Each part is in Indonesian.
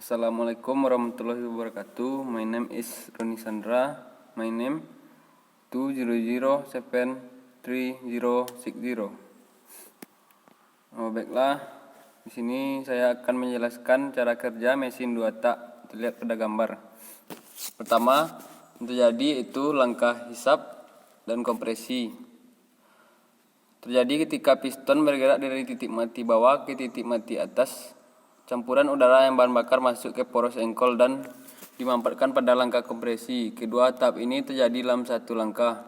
Assalamualaikum warahmatullahi wabarakatuh. My name is Roni Sandra. My name 2007360. Baiklah, di sini saya akan menjelaskan cara kerja mesin 2 tak. Terlihat pada gambar. Pertama, terjadi itu langkah hisap dan kompresi. Terjadi ketika piston bergerak dari titik mati bawah ke titik mati atas. Campuran udara yang bahan bakar masuk ke poros engkol dan dimampatkan pada langkah kompresi. Kedua tahap ini terjadi dalam satu langkah.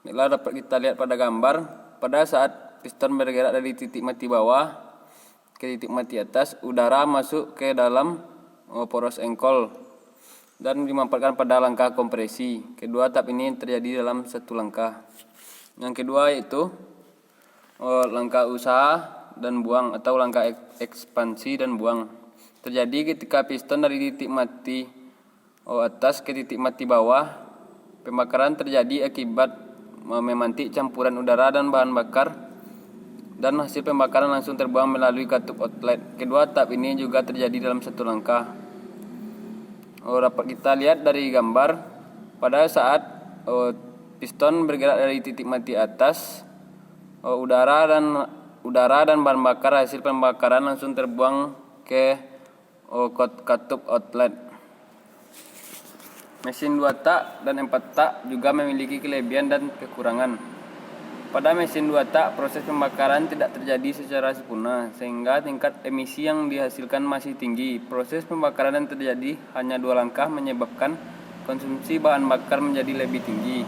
Inilah dapat kita lihat pada gambar. Pada saat piston bergerak dari titik mati bawah ke titik mati atas, udara masuk ke dalam poros engkol dan dimampatkan pada langkah kompresi. Kedua tahap ini terjadi dalam satu langkah. Yang kedua yaitu langkah usaha dan buang atau langkah ekspansi dan buang. Terjadi ketika piston dari titik mati atas ke titik mati bawah. Pembakaran terjadi akibat memantik campuran udara dan bahan bakar, dan hasil pembakaran langsung terbuang melalui katup outlet. Kedua tahap ini juga terjadi dalam satu langkah. Dapat kita lihat dari gambar, pada saat piston bergerak dari titik mati atas, udara dan bahan bakar hasil pembakaran langsung terbuang ke katup outlet. Mesin 2 tak dan 4 tak juga memiliki kelebihan dan kekurangan. Pada mesin 2 tak, proses pembakaran tidak terjadi secara sempurna sehingga tingkat emisi yang dihasilkan masih tinggi. Proses pembakaran yang terjadi hanya 2 langkah menyebabkan konsumsi bahan bakar menjadi lebih tinggi.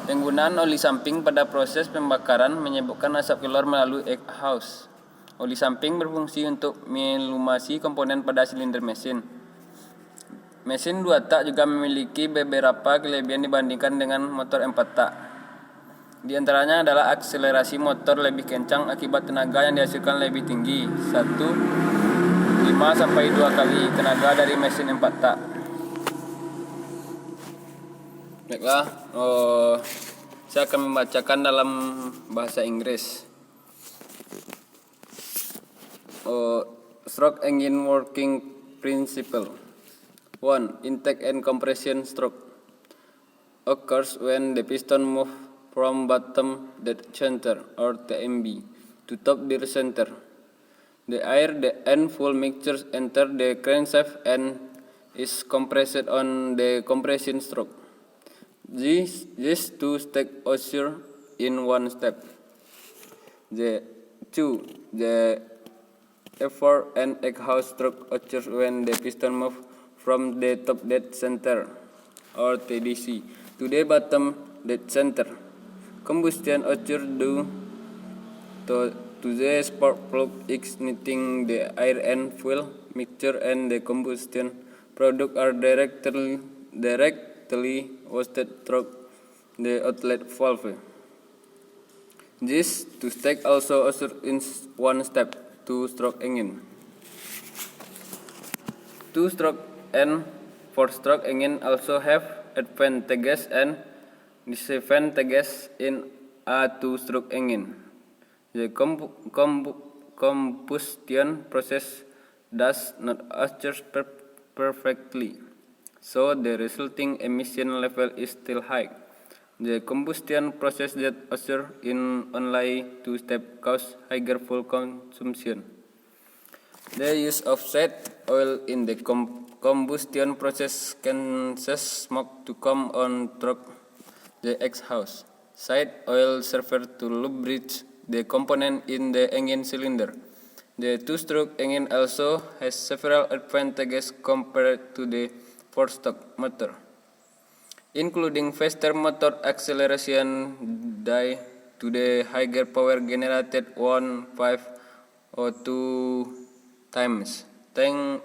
Penggunaan oli samping pada proses pembakaran menyebabkan asap keluar melalui exhaust. Oli samping berfungsi untuk melumasi komponen pada silinder mesin. Mesin 2 tak juga memiliki beberapa kelebihan dibandingkan dengan motor 4 tak. Di antaranya adalah akselerasi motor lebih kencang akibat tenaga yang dihasilkan lebih tinggi, 1,5 sampai 2 kali tenaga dari mesin 4 tak. Baiklah, saya akan membacakan dalam bahasa Inggris. Stroke engine working principle. 1. Intake and compression stroke occurs when the piston moves from bottom dead center or TMB to top dead center. The air and fuel mixtures enter the crankshaft and is compressed on the compression stroke. These two steps occur in one step. The effort and exhaust stroke occurs when the piston moves from the top dead center or TDC to the bottom dead center. Combustion occurs due to the spark plug igniting the air and fuel mixture, and the combustion product are directly wasted through the outlet valve. These two steps also occur in one step. 2-stroke engine. 2-stroke and 4-stroke engine also have advantages and disadvantages in a 2-stroke engine. The combustion process does not occur perfectly, so the resulting emission level is still high. The combustion process that occurs in only 2 steps causes higher fuel consumption. The use of side oil in the combustion process causes smoke to come on through the exhaust. Side oil serves to lubricate the component in the engine cylinder. The 2-stroke engine also has several advantages compared to the 4-stroke motor, including faster motor acceleration due to the higher power generated 1.5 or 2 times than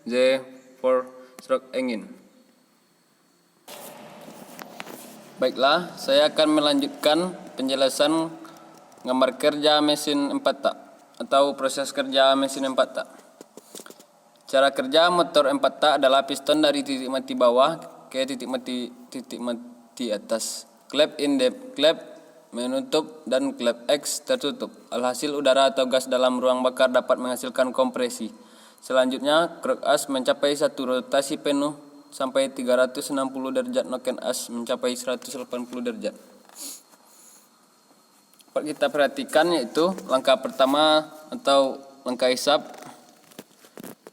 the 4-stroke engine. Baiklah, saya akan melanjutkan penjelasan gambar kerja mesin 4 tak atau proses kerja mesin 4 tak. Cara kerja motor 4 tak adalah piston dari titik mati bawah ke titik mati atas. Klep in depth, klep menutup, dan klep X tertutup. Alhasil udara atau gas dalam ruang bakar dapat menghasilkan kompresi. Selanjutnya, kruk as mencapai satu rotasi penuh sampai 360 derajat, noken as mencapai 180 derajat. Dapat kita perhatikan yaitu langkah pertama atau langkah hisap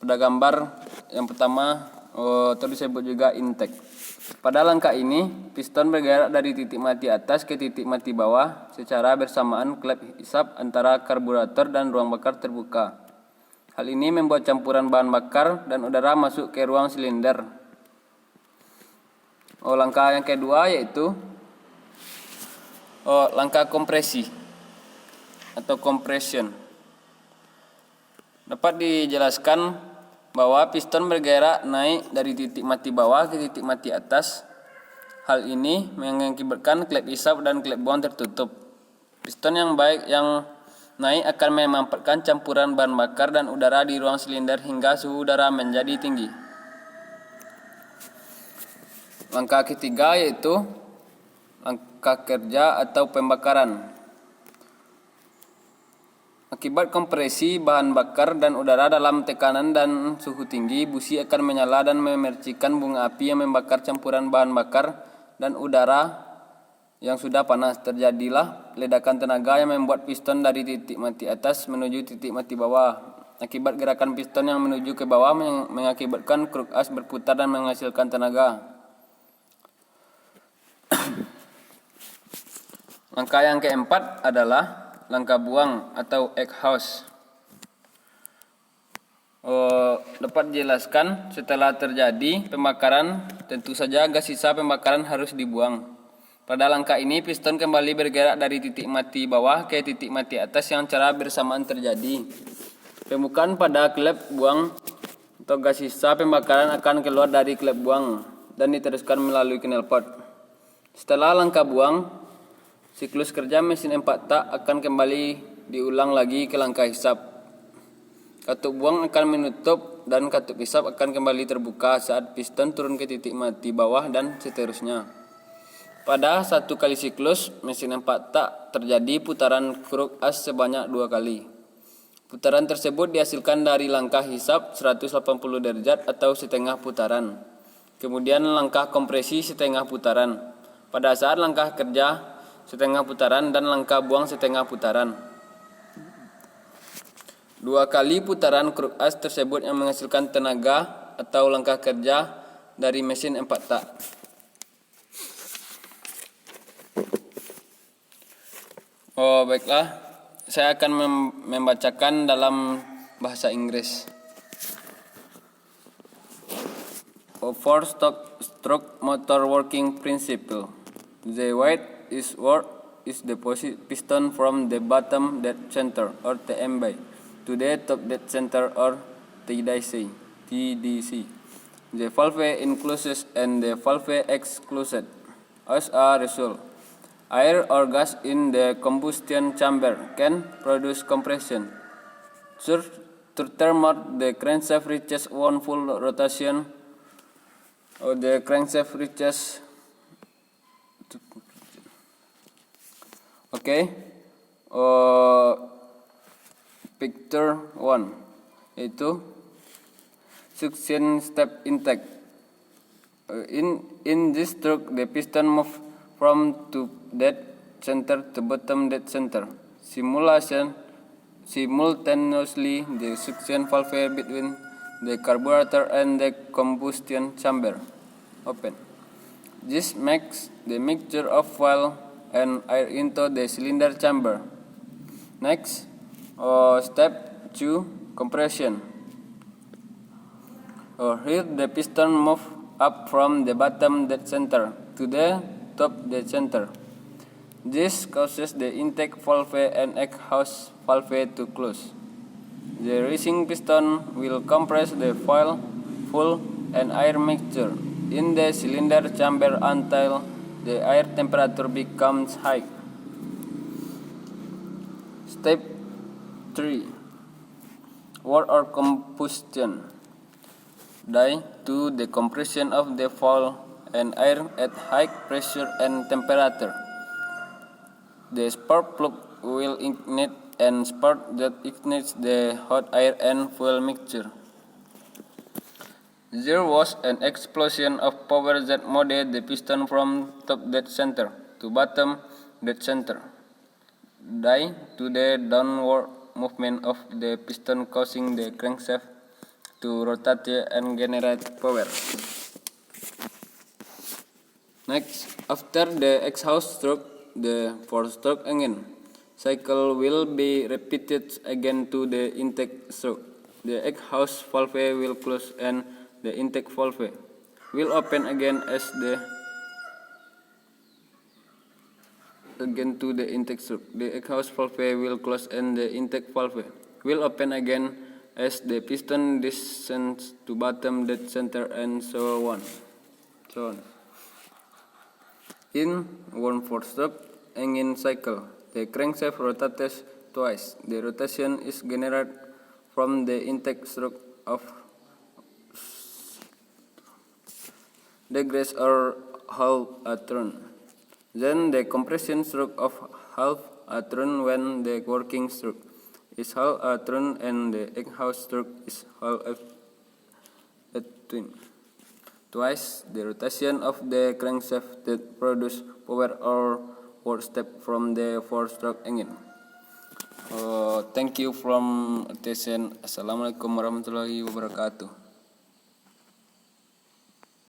pada gambar yang pertama atau disebut juga intake. Pada langkah ini, piston bergerak dari titik mati atas ke titik mati bawah secara bersamaan. Klep hisap antara karburator dan ruang bakar terbuka. Hal ini membuat campuran bahan bakar dan udara masuk ke ruang silinder. Langkah yang kedua yaitu langkah kompresi atau compression. Dapat dijelaskan bahwa piston bergerak naik dari titik mati bawah ke titik mati atas. Hal ini mengakibatkan klep hisap dan klep buang tertutup. Piston yang naik akan memanfaatkan campuran bahan bakar dan udara di ruang silinder hingga suhu udara menjadi tinggi. Langkah ketiga yaitu langkah kerja atau pembakaran. Akibat kompresi bahan bakar dan udara dalam tekanan dan suhu tinggi, busi akan menyala dan memercikan bunga api yang membakar campuran bahan bakar dan udara yang sudah panas. Terjadilah ledakan tenaga yang membuat piston dari titik mati atas menuju titik mati bawah. Akibat gerakan piston yang menuju ke bawah mengakibatkan kruk as berputar dan menghasilkan tenaga. Langkah yang keempat adalah langkah buang atau exhaust. Dapat dijelaskan setelah terjadi pembakaran, tentu saja gas sisa pembakaran harus dibuang. Pada langkah ini, piston kembali bergerak dari titik mati bawah ke titik mati atas yang secara bersamaan terjadi. Pembukaan pada klep buang atau gas sisa pembakaran akan keluar dari klep buang dan diteruskan melalui knalpot. Setelah langkah buang, siklus kerja mesin 4 tak akan kembali diulang lagi ke langkah hisap. Katup buang akan menutup dan katup hisap akan kembali terbuka saat piston turun ke titik mati bawah dan seterusnya. Pada satu kali siklus mesin 4 tak terjadi putaran kruk as sebanyak 2 kali. Putaran tersebut dihasilkan dari langkah hisap 180 derajat atau setengah putaran. Kemudian langkah kompresi setengah putaran. Pada saat langkah kerja setengah putaran dan langkah buang setengah putaran. 2 kali putaran kruk as tersebut yang menghasilkan tenaga atau langkah kerja dari mesin 4 tak. Baiklah, saya akan membacakan dalam bahasa Inggris. For stroke motor working principle, the weight is the piston from the bottom dead center or TMB to the top dead center or TDC. The valve includes and the valve excludes. As a result, air or gas in the combustion chamber can produce compression. Furthermore, the crankshaft reaches one full rotation or the crankshaft reaches Picture 1 yaitu suction step intake. In this stroke, the piston move from top dead center to bottom dead center. Simultaneously, the suction valve between the carburetor and the combustion chamber open. This makes the mixture of fuel and air into the cylinder chamber. Next, step 2, compression. Here the piston move up from the bottom dead center to the top dead center. This causes the intake valve and exhaust valve to close. The rising piston will compress the fuel and air mixture in the cylinder chamber until the air temperature becomes high. Step 3. Work or combustion. Due to the compression of the fuel and air at high pressure and temperature, the spark plug will ignite and spark that ignites the hot air and fuel mixture. There was an explosion of power that moved the piston from top dead center to bottom dead center, due to the downward movement of the piston causing the crankshaft to rotate and generate power. Next, after the exhaust stroke, the four-stroke engine cycle will be repeated again to the intake stroke. The exhaust valve will close and the intake valve will open again as the to the intake stroke. The exhaust valve will close and the intake valve will open again as the piston descends to bottom dead center and so on. In one four-stroke engine cycle, the crankshaft rotates twice. The rotation is generated from the intake stroke of degrees or half a turn. Then the compression stroke of half a turn when the working stroke is half a turn and the exhaust stroke is half a turn. Twice the rotation of the crankshaft that produce power or work step from the four-stroke engine. Thank you from attention. Assalamualaikum warahmatullahi wabarakatuh.